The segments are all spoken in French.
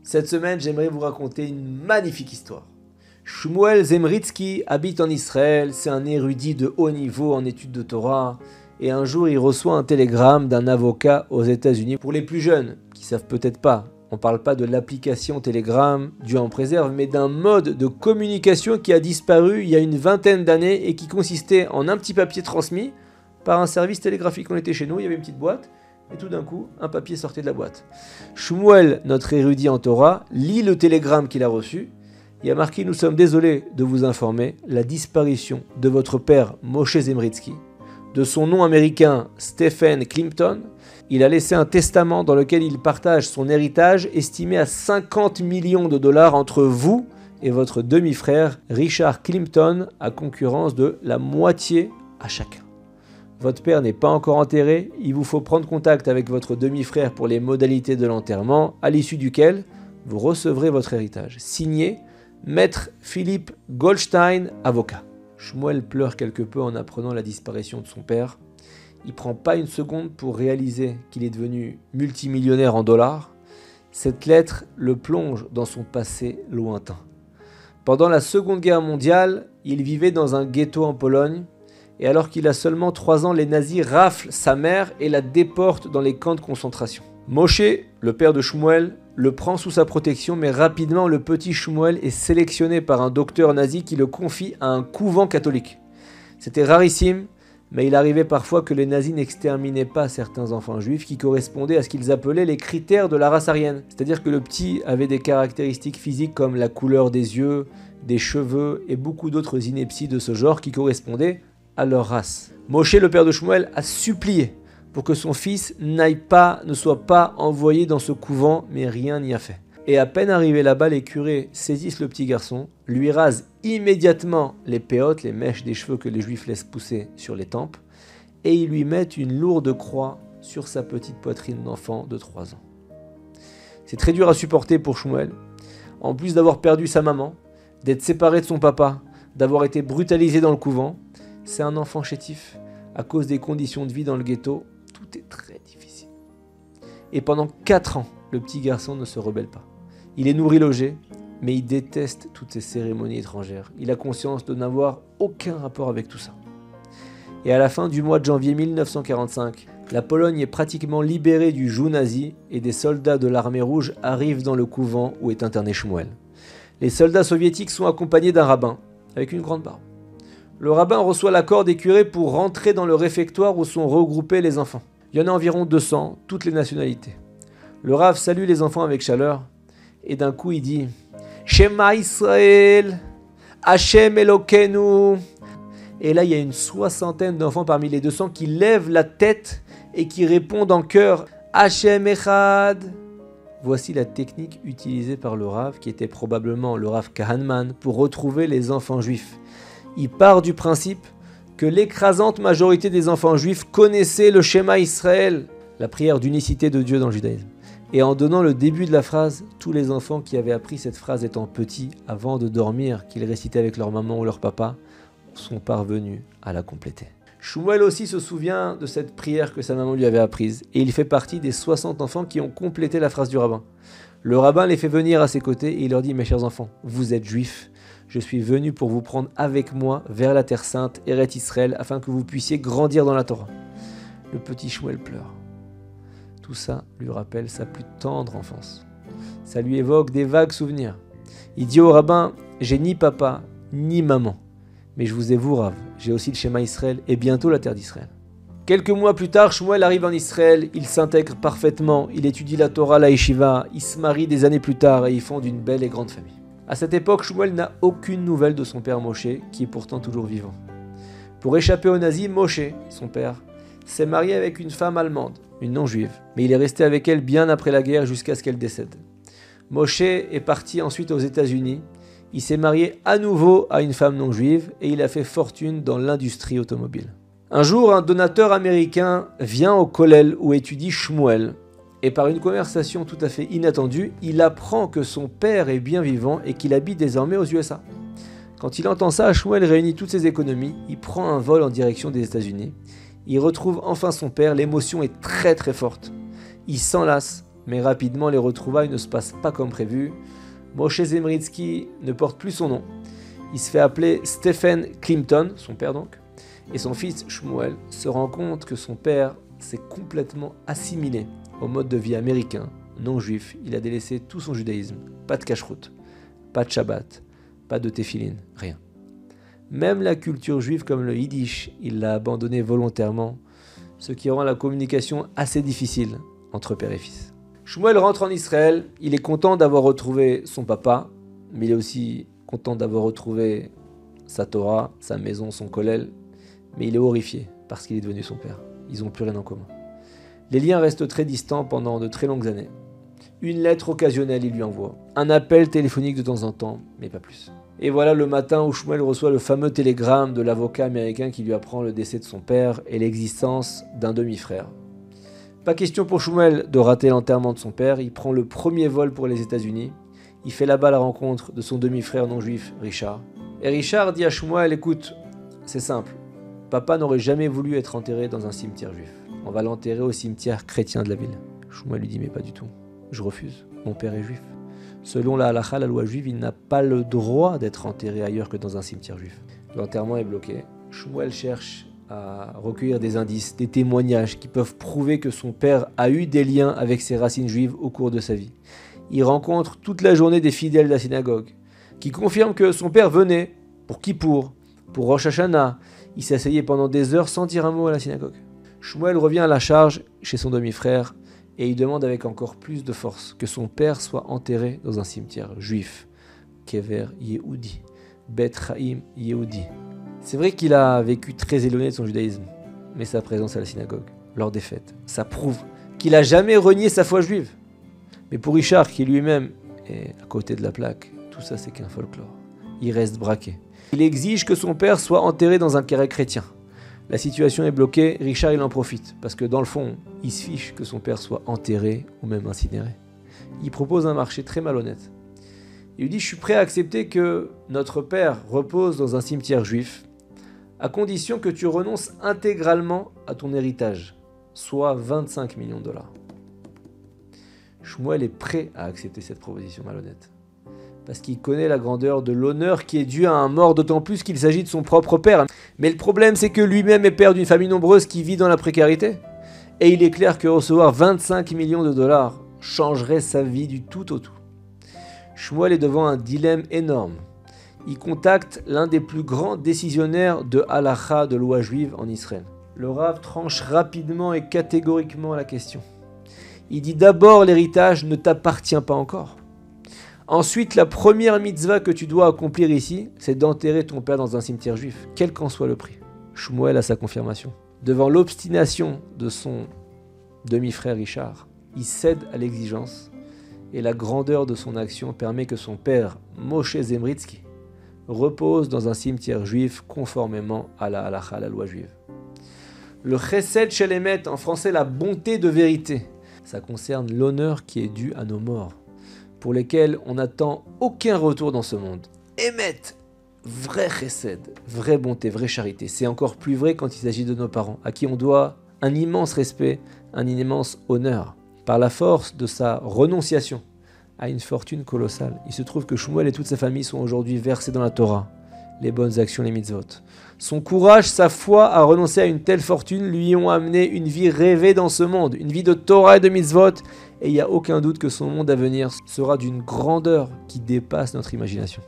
Cette semaine, j'aimerais vous raconter une magnifique histoire. Shmuel Zemritsky habite en Israël, c'est un érudit de haut niveau en études de Torah, et un jour il reçoit un télégramme d'un avocat aux États-Unis. Pour les plus jeunes, qui savent peut-être pas, on parle pas de l'application Telegram, Dieu en préserve, mais d'un mode de communication qui a disparu il y a une vingtaine d'années et qui consistait en un petit papier transmis par un service télégraphique. On était chez nous, il y avait une petite boîte, et tout d'un coup, un papier sortait de la boîte. Shmuel, notre érudit en Torah, lit le télégramme qu'il a reçu. Il y a marqué « Nous sommes désolés de vous informer la disparition de votre père Moshe Zemritsky, de son nom américain Stephen Klimpton. Il a laissé un testament dans lequel il partage son héritage estimé à 50 millions de dollars entre vous et votre demi-frère Richard Klimpton, à concurrence de la moitié à chacun. Votre père n'est pas encore enterré, il vous faut prendre contact avec votre demi-frère pour les modalités de l'enterrement, à l'issue duquel vous recevrez votre héritage. Signé, Maître Philippe Goldstein, avocat. » Shmuel pleure quelque peu en apprenant la disparition de son père. Il prend pas une seconde pour réaliser qu'il est devenu multimillionnaire en dollars. Cette lettre le plonge dans son passé lointain. Pendant la Seconde Guerre mondiale, il vivait dans un ghetto en Pologne. Et alors qu'il a seulement 3 ans, les nazis raflent sa mère et la déportent dans les camps de concentration. Moshe, le père de Shmuel, le prend sous sa protection, mais rapidement le petit Shmuel est sélectionné par un docteur nazi qui le confie à un couvent catholique. C'était rarissime, mais il arrivait parfois que les nazis n'exterminaient pas certains enfants juifs qui correspondaient à ce qu'ils appelaient les critères de la race aryenne. C'est-à-dire que le petit avait des caractéristiques physiques comme la couleur des yeux, des cheveux et beaucoup d'autres inepties de ce genre qui correspondaient à leur race. Moshe, le père de Shmuel, a supplié pour que son fils ne soit pas envoyé dans ce couvent, mais rien n'y a fait. Et à peine arrivé là-bas, les curés saisissent le petit garçon, lui rasent immédiatement les péotes, les mèches des cheveux que les juifs laissent pousser sur les tempes, et ils lui mettent une lourde croix sur sa petite poitrine d'enfant de 3 ans. C'est très dur à supporter pour Shmuel. En plus d'avoir perdu sa maman, d'être séparé de son papa, d'avoir été brutalisé dans le couvent, c'est un enfant chétif. À cause des conditions de vie dans le ghetto, tout est très difficile. Et pendant 4 ans, le petit garçon ne se rebelle pas. Il est nourri-logé, mais il déteste toutes ces cérémonies étrangères. Il a conscience de n'avoir aucun rapport avec tout ça. Et à la fin du mois de janvier 1945, la Pologne est pratiquement libérée du joug nazi et des soldats de l'armée rouge arrivent dans le couvent où est interné Shmuel. Les soldats soviétiques sont accompagnés d'un rabbin avec une grande barbe. Le rabbin reçoit l'accord des curés pour rentrer dans le réfectoire où sont regroupés les enfants. Il y en a environ 200, toutes les nationalités. Le rav salue les enfants avec chaleur et d'un coup il dit « Shema Israël, Hashem Elokeinu » Et là il y a une 60aine d'enfants parmi les 200 qui lèvent la tête et qui répondent en chœur « Hashem Echad ». Voici la technique utilisée par le rav, qui était probablement le rav Kahanman, pour retrouver les enfants juifs. Il part du principe que l'écrasante majorité des enfants juifs connaissaient le Shema Israël, la prière d'unicité de Dieu dans le judaïsme. Et en donnant le début de la phrase, tous les enfants qui avaient appris cette phrase étant petits, avant de dormir, qu'ils récitaient avec leur maman ou leur papa, sont parvenus à la compléter. Shmuel aussi se souvient de cette prière que sa maman lui avait apprise, et il fait partie des 60 enfants qui ont complété la phrase du rabbin. Le rabbin les fait venir à ses côtés et il leur dit « Mes chers enfants, vous êtes juifs. Je suis venu pour vous prendre avec moi vers la Terre Sainte, Eret Israël, afin que vous puissiez grandir dans la Torah. » Le petit Shmuel pleure. Tout ça lui rappelle sa plus tendre enfance. Ça lui évoque des vagues souvenirs. Il dit au rabbin « J'ai ni papa, ni maman. Mais je vous ai vous, Rav. J'ai aussi le Shema Israël et bientôt la Terre d'Israël. » Quelques mois plus tard, Shmuel arrive en Israël, il s'intègre parfaitement, il étudie la Torah, la Yeshiva, il se marie des années plus tard et ils fondent une belle et grande famille. À cette époque, Shmuel n'a aucune nouvelle de son père Moshe, qui est pourtant toujours vivant. Pour échapper aux nazis, Moshe, son père, s'est marié avec une femme allemande, une non-juive, mais il est resté avec elle bien après la guerre jusqu'à ce qu'elle décède. Moshe est parti ensuite aux États-Unis, il s'est marié à nouveau à une femme non-juive et il a fait fortune dans l'industrie automobile. Un jour, un donateur américain vient au kollel où étudie Shmuel. Et par une conversation tout à fait inattendue, il apprend que son père est bien vivant et qu'il habite désormais aux USA. Quand il entend ça, Shmuel réunit toutes ses économies, il prend un vol en direction des États-Unis. Il retrouve enfin son père, l'émotion est très très forte. Il s'enlace, Mais rapidement, les retrouvailles ne se passent pas comme prévu. Moshe Zemritsky ne porte plus son nom. Il se fait appeler Stephen Clinton, son père donc, et son fils Shmuel se rend compte que son père s'est complètement assimilé au mode de vie américain, non juif. Il a délaissé tout son judaïsme. Pas de cacheroute, pas de Shabbat, pas de téphilin, rien. Même la culture juive comme le yiddish, il l'a abandonné volontairement, ce qui rend la communication assez difficile entre père et fils. Shmuel rentre en Israël, il est content d'avoir retrouvé son papa, mais il est aussi content d'avoir retrouvé sa Torah, sa maison, son kollel, mais il est horrifié parce qu'il est devenu son père. Ils n'ont plus rien en commun. Les liens restent très distants pendant de très longues années. Une lettre occasionnelle il lui envoie, un appel téléphonique de temps en temps, mais pas plus. Et voilà le matin où Shmuel reçoit le fameux télégramme de l'avocat américain qui lui apprend le décès de son père et l'existence d'un demi-frère. Pas question pour Shmuel de rater l'enterrement de son père, il prend le premier vol pour les États-Unis. Il fait là-bas la rencontre de son demi-frère non-juif, Richard. Et Richard dit à Shmuel, écoute, c'est simple, papa n'aurait jamais voulu être enterré dans un cimetière juif. On va l'enterrer au cimetière chrétien de la ville. Shmuel lui dit, mais pas du tout, je refuse, mon père est juif. Selon la halakha, la loi juive, il n'a pas le droit d'être enterré ailleurs que dans un cimetière juif. L'enterrement est bloqué. Shmuel cherche à recueillir des indices, des témoignages qui peuvent prouver que son père a eu des liens avec ses racines juives au cours de sa vie. Il rencontre toute la journée des fidèles de la synagogue, qui confirment que son père venait pour Kippour, pour Rosh Hashanah. Il s'asseyait pendant des heures sans dire un mot à la synagogue. Shmuel revient à la charge chez son demi-frère et il demande avec encore plus de force que son père soit enterré dans un cimetière juif, Kever Yehudi, Bet Chaim Yehudi. C'est vrai qu'il a vécu très éloigné de son judaïsme, mais sa présence à la synagogue, lors des fêtes, ça prouve qu'il n'a jamais renié sa foi juive. Mais pour Richard, qui lui-même est à côté de la plaque, tout ça c'est qu'un folklore. Il reste braqué. Il exige que son père soit enterré dans un carré chrétien. La situation est bloquée, Richard il en profite, parce que dans le fond, il se fiche que son père soit enterré ou même incinéré. Il propose un marché très malhonnête. Il lui dit, je suis prêt à accepter que notre père repose dans un cimetière juif, à condition que tu renonces intégralement à ton héritage, soit 25 millions de dollars. Shmuel est prêt à accepter cette proposition malhonnête, parce qu'il connaît la grandeur de l'honneur qui est dû à un mort, d'autant plus qu'il s'agit de son propre père. Mais le problème, c'est que lui-même est père d'une famille nombreuse qui vit dans la précarité, et il est clair que recevoir 25 millions de dollars changerait sa vie du tout au tout. Shmuel est devant un dilemme énorme. Il contacte l'un des plus grands décisionnaires de halakha, de loi juive en Israël. Le Rav tranche rapidement et catégoriquement la question. Il dit d'abord, l'héritage ne t'appartient pas encore. Ensuite, la première mitzvah que tu dois accomplir ici, c'est d'enterrer ton père dans un cimetière juif, quel qu'en soit le prix. Shmuel a sa confirmation. Devant l'obstination de son demi-frère Richard, il cède à l'exigence et la grandeur de son action permet que son père, Moshe Zemritsky, repose dans un cimetière juif conformément à la halakha, la loi juive. Le chesed shel emet, en français la bonté de vérité, ça concerne l'honneur qui est dû à nos morts, pour lesquels on n'attend aucun retour dans ce monde. Emet, vrai chesed, vraie bonté, vraie charité. C'est encore plus vrai quand il s'agit de nos parents, à qui on doit un immense respect, un immense honneur. Par la force de sa renonciation à une fortune colossale, il se trouve que Shmuel et toute sa famille sont aujourd'hui versés dans la Torah, les bonnes actions, les mitzvot. Son courage, sa foi à renoncer à une telle fortune lui ont amené une vie rêvée dans ce monde, une vie de Torah et de mitzvot, et il n'y a aucun doute que son monde à venir sera d'une grandeur qui dépasse notre imagination.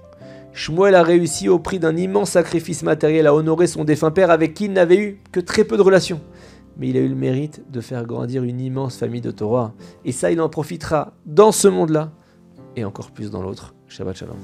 Shmuel a réussi au prix d'un immense sacrifice matériel à honorer son défunt père avec qui il n'avait eu que très peu de relations. Mais il a eu le mérite de faire grandir une immense famille de Torah. Et ça, il en profitera dans ce monde-là et encore plus dans l'autre. Shabbat Shalom.